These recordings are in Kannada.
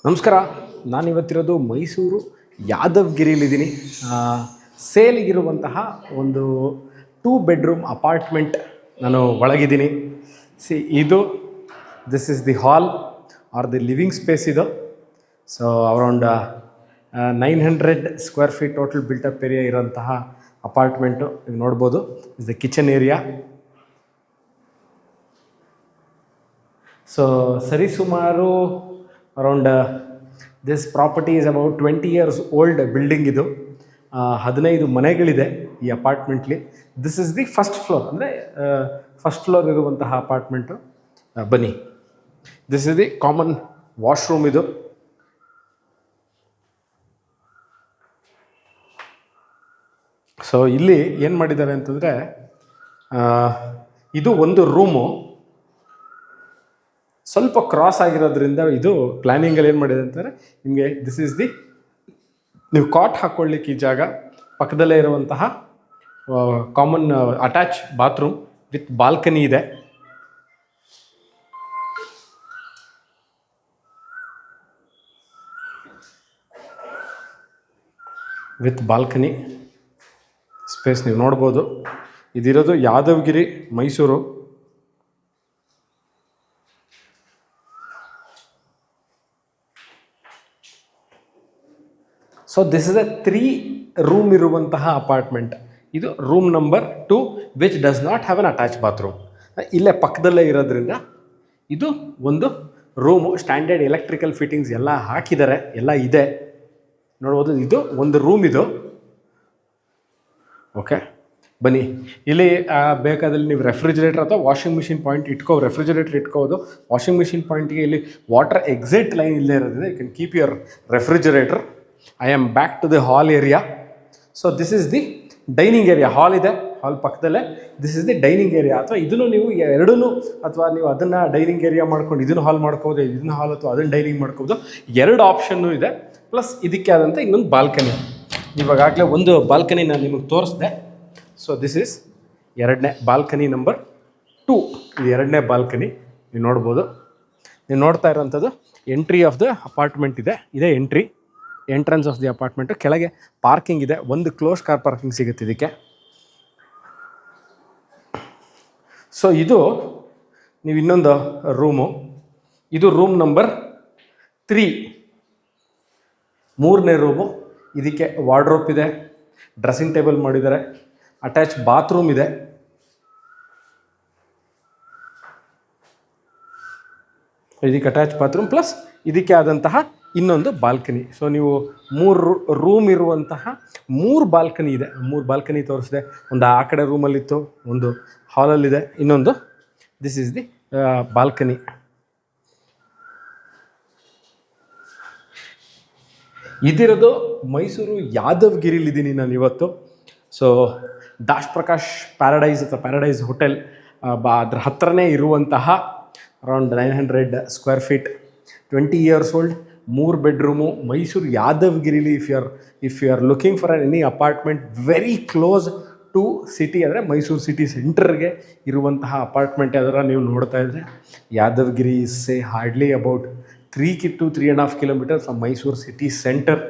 ನಮಸ್ಕಾರ. ನಾನಿವತ್ತಿರೋದು ಮೈಸೂರು ಯಾದವಗಿರಿಲಿದ್ದೀನಿ. ಸೇಲಿಗಿರುವಂತಹ ಒಂದು 2 ಬೆಡ್ರೂಮ್ ಅಪಾರ್ಟ್ಮೆಂಟ್ ನಾನು ಒಳಗಿದ್ದೀನಿ. This is the hall or the living space ಇದು. So around 900 square feet total built up area ಇರೋಂತಹ ಅಪಾರ್ಟ್ಮೆಂಟು ಈಗ ನೋಡ್ಬೋದು. Is the kitchen area. So ಸರಿಸುಮಾರು around this property is about 20 years old building ಇದು. 15 ಮನೆಗಳಿದೆ ಈ ಅಪಾರ್ಟ್ಮೆಂಟ್ಲಿ. This is the first floor, ಅಂದರೆ ಫಸ್ಟ್ ಫ್ಲೋರ್ ಇರುವಂತಹ ಅಪಾರ್ಟ್ಮೆಂಟು. ಬನ್ನಿ, this is the common washroom ಇದು. ಸೊ ಇಲ್ಲಿ ಏನು ಮಾಡಿದ್ದಾರೆ ಅಂತಂದರೆ, ಇದು ಒಂದು ರೂಮು ಸ್ವಲ್ಪ ಕ್ರಾಸ್ ಆಗಿರೋದ್ರಿಂದ ಇದು ಪ್ಲ್ಯಾನಿಂಗಲ್ಲಿ ಏನು ಮಾಡಿದೆ ಅಂತಂದರೆ, ನಿಮಗೆ ದಿಸ್ ಈಸ್ ದಿ ನೀವು ಕಾಟ್ ಹಾಕ್ಕೊಳ್ಳಿಕ್ಕೆ ಈ ಜಾಗ, ಪಕ್ಕದಲ್ಲೇ ಇರುವಂತಹ common attach bathroom with balcony ಇದೆ. ವಿತ್ ಬಾಲ್ಕನಿ ಸ್ಪೇಸ್ ನೀವು ನೋಡ್ಬೋದು. ಇದಿರೋದು Yadavagiri, Mysuru. So this is a 3 room ಇರುವಂತಹ ಅಪಾರ್ಟ್ಮೆಂಟ್. ಇದು room number 2 which does not have an attach bathroom. ಇಲ್ಲೇ ಪಕ್ಕದಲ್ಲೇ ಇರೋದ್ರಿಂದ ಇದು ಒಂದು ರೂಮು. ಸ್ಟ್ಯಾಂಡರ್ಡ್ ಎಲೆಕ್ಟ್ರಿಕಲ್ ಫಿಟ್ಟಿಂಗ್ಸ್ ಎಲ್ಲ ಹಾಕಿದ್ದಾರೆ, ಎಲ್ಲ ಇದೆ ನೋಡ್ಬೋದು. ಇದು ಒಂದು ರೂಮ್ ಇದು. ಓಕೆ, ಬನ್ನಿ. ಇಲ್ಲಿ ಬೇಕಾದಲ್ಲಿ ನೀವು ರೆಫ್ರಿಜರೇಟರ್ ಅಥವಾ ವಾಷಿಂಗ್ ಮಿಷಿನ್ ಪಾಯಿಂಟ್ ರೆಫ್ರಿಜರೇಟರ್ ಇಟ್ಕೋಬೋದು. ವಾಷಿಂಗ್ ಮಿಷಿನ್ ಪಾಯಿಂಟ್ಗೆ ಇಲ್ಲಿ ವಾಟರ್ ಎಕ್ಸಿಟ್ ಲೈನ್ ಇಲ್ಲೇ ಇರೋದ್ರಿಂದ you can keep your refrigerator. I am back to the hall area. So this is the dining area. Hall ಇದೆ, ಹಾಲ್ ಪಕ್ಕದಲ್ಲೇ this is the dining area. ಅಥವಾ ಇದನ್ನು ನೀವು ಎರಡೂ, ಅಥವಾ ನೀವು ಅದನ್ನು ಡೈನಿಂಗ್ ಏರಿಯಾ ಮಾಡ್ಕೊಂಡು ಇದನ್ನು ಹಾಲ್ ಮಾಡ್ಕೋಬೋದು, ಇದನ್ನು ಹಾಲ್ ಅಥವಾ ಅದನ್ನು ಡೈನಿಂಗ್ ಮಾಡ್ಕೋಬೋದು. 2 ಆಪ್ಷನ್ನು ಇದೆ. ಪ್ಲಸ್ ಇದಕ್ಕೆ ಆದಂಥ ಇನ್ನೊಂದು ಬಾಲ್ಕನಿ. ಇವಾಗಲೇ ಒಂದು ಬಾಲ್ಕನಿ ನಾನು ನಿಮಗೆ ತೋರಿಸ್ದೆ. ಸೊ ದಿಸ್ ಈಸ್ 2ನೇ ಬಾಲ್ಕನಿ ನಂಬರ್ 2. ಇದು 2ನೇ ಬಾಲ್ಕನಿ ನೀವು ನೋಡ್ಬೋದು. ನೀವು ನೋಡ್ತಾ ಇರೋಂಥದ್ದು ಎಂಟ್ರಿ ಆಫ್ ದ ಅಪಾರ್ಟ್ಮೆಂಟ್ ಇದೆ. ಇದೇ ಎಂಟ್ರೆನ್ಸ್ ಆಫ್ ದಿ ಅಪಾರ್ಟ್ಮೆಂಟು. ಕೆಳಗೆ ಪಾರ್ಕಿಂಗ್ ಇದೆ, ಒಂದು ಕ್ಲೋಸ್ ಕಾರ್ ಪಾರ್ಕಿಂಗ್ ಸಿಗುತ್ತೆ ಇದಕ್ಕೆ. ಸೊ ಇದು ನೀವು ಇನ್ನೊಂದು ರೂಮು. ಇದು ರೂಮ್ ನಂಬರ್ 3, 3ನೇ ರೂಮು. ಇದಕ್ಕೆ ವಾರ್ಡ್ರೋಪ್ ಇದೆ, ಡ್ರೆಸ್ಸಿಂಗ್ ಟೇಬಲ್ ಮಾಡಿದ್ದಾರೆ, ಅಟ್ಯಾಚ್ ಬಾತ್ರೂಮ್ ಇದೆ. ಇದಕ್ಕೆ ಅಟ್ಯಾಚ್ ಬಾತ್ರೂಮ್ ಪ್ಲಸ್ ಇದಕ್ಕೆ ಆದಂತಹ ಇನ್ನೊಂದು ಬಾಲ್ಕನಿ. ಸೊ ನೀವು 3 ರೂಮ್ ಇರುವಂತಹ 3 ಬಾಲ್ಕನಿ ಇದೆ. 3 ಬಾಲ್ಕನಿ ತೋರಿಸಿದೆ. ಒಂದು ಆ ಕಡೆ ರೂಮಲ್ಲಿತ್ತು, ಒಂದು ಹಾಲಲ್ಲಿದೆ, ಇನ್ನೊಂದು ದಿಸ್ ಈಸ್ ದಿ ಬಾಲ್ಕನಿ. ಇದಿರೋದು ಮೈಸೂರು ಯಾದವಗಿರಿಲಿದ್ದೀನಿ ನಾನು ಇವತ್ತು. ಸೊ ದಾಶ್ ಪ್ರಕಾಶ್ ಪ್ಯಾರಡೈಸ್ ಅಥವಾ ಪ್ಯಾರಡೈಸ್ ಹೋಟೆಲ್ ಅದ್ರ ಹತ್ರನೇ ಇರುವಂತಹ around 900 square feet 20 years old 3 bedroom Mysuru ಯಾದವಗಿರಿಲಿ. If you are looking for any apartment very close to city, ಅಂದರೆ ಮೈಸೂರು ಸಿಟಿ ಸೆಂಟರ್ಗೆ ಇರುವಂತಹ ಅಪಾರ್ಟ್ಮೆಂಟ್ ಯಾವ್ದಾರ ನೀವು ನೋಡ್ತಾ ಇದ್ದರೆ, Yadavagiri is hardly about 3 to 3.5 kilometers from Mysuru city centre.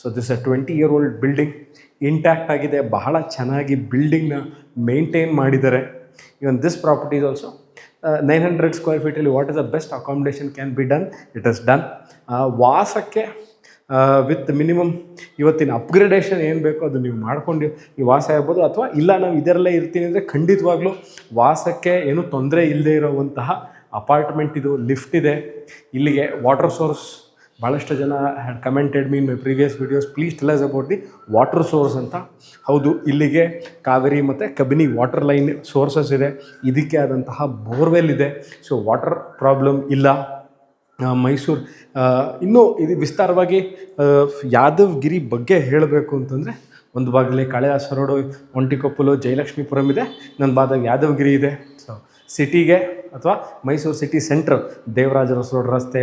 So this a 20 year old building. Intact ಆಗಿದೆ, ಬಹಳ ಚೆನ್ನಾಗಿ ಬಿಲ್ಡಿಂಗ್ನ ಮೇಂಟೈನ್ ಮಾಡಿದ್ದಾರೆ. Even this property is also 900 square ಫೀಟಲ್ಲಿ what is the best accommodation can be done, it is done. ವಾಸಕ್ಕೆ ವಿತ್ ಮಿನಿಮಮ್ ಇವತ್ತಿನ ಅಪ್ಗ್ರೇಡೇಷನ್ ಏನು ಬೇಕೋ ಅದು ನೀವು ಮಾಡ್ಕೊಂಡು ನೀವು ವಾಸ ಇರ್ಬೋದು. ಅಥವಾ ಇಲ್ಲ ನಾವು ಇದರಲ್ಲೇ ಇರ್ತೀನಿ ಅಂದರೆ ಖಂಡಿತವಾಗ್ಲೂ ವಾಸಕ್ಕೆ ಏನೂ ತೊಂದರೆ ಇಲ್ಲದೆ ಇರೋವಂತಹ ಅಪಾರ್ಟ್ಮೆಂಟ್ ಇದು. ಲಿಫ್ಟ್ ಇದೆ ಇಲ್ಲಿಗೆ. ವಾಟರ್ ಸೋರ್ಸ್, ಭಾಳಷ್ಟು ಜನ had commented me in my previous videos, please tell us about the water source ಅಂತ. ಹೌದು, ಇಲ್ಲಿಗೆ ಕಾವೇರಿ ಮತ್ತು ಕಬಿನಿ ವಾಟರ್ ಲೈನ್ ಸೋರ್ಸಸ್ ಇದೆ. ಇದಕ್ಕೆ ಆದಂತಹ ಬೋರ್ವೆಲ್ ಇದೆ. ಸೊ ವಾಟರ್ ಪ್ರಾಬ್ಲಮ್ ಇಲ್ಲ. ಮೈಸೂರು ಇನ್ನೂ ಇದು ವಿಸ್ತಾರವಾಗಿ ಯಾದವಗಿರಿ ಬಗ್ಗೆ ಹೇಳಬೇಕು ಅಂತಂದರೆ, ಒಂದು ಭಾಗದಲ್ಲಿ ಕಾಳಿದಾಸ ರೋಡು, ಒಂಟಿಕೊಪ್ಪಲು, ಜಯಲಕ್ಷ್ಮೀಪುರಂ ಇದೆ, ಇನ್ನೊಂದು ಭಾಗದಾಗ ಯಾದವಗಿರಿ ಇದೆ. ಸೊ ಸಿಟಿಗೆ ಅಥವಾ Mysuru city centre, Devaraja road ರಸ್ತೆ,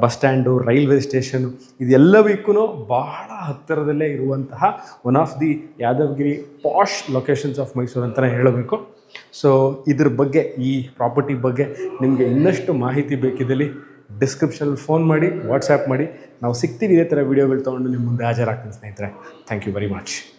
ಬಸ್ ಸ್ಟ್ಯಾಂಡು, ರೈಲ್ವೆ ಸ್ಟೇಷನು, ಇದೆಲ್ಲವಕ್ಕೂ ಬಹಳ ಹತ್ತಿರದಲ್ಲೇ ಇರುವಂತಹ one of the Yadavagiri posh locations of Mysuru ಅಂತಲೇ ಹೇಳಬೇಕು. ಸೊ ಇದ್ರ ಬಗ್ಗೆ, ಈ ಪ್ರಾಪರ್ಟಿ ಬಗ್ಗೆ ನಿಮಗೆ ಇನ್ನಷ್ಟು ಮಾಹಿತಿ ಬೇಕಿದ್ದಲ್ಲಿ ಡಿಸ್ಕ್ರಿಪ್ಷನಲ್ಲಿ ಫೋನ್ ಮಾಡಿ, ವಾಟ್ಸ್ಯಾಪ್ ಮಾಡಿ. ನಾವು ಸಿಗ್ತೀವಿ ಇದೇ ಥರ ವೀಡಿಯೋಗಳು ತೊಗೊಂಡು ನಿಮ್ಮ ಮುಂದೆ ಹಾಜರಾಗ್ತೀನಿ ಸ್ನೇಹಿತರೆ. Thank you very much.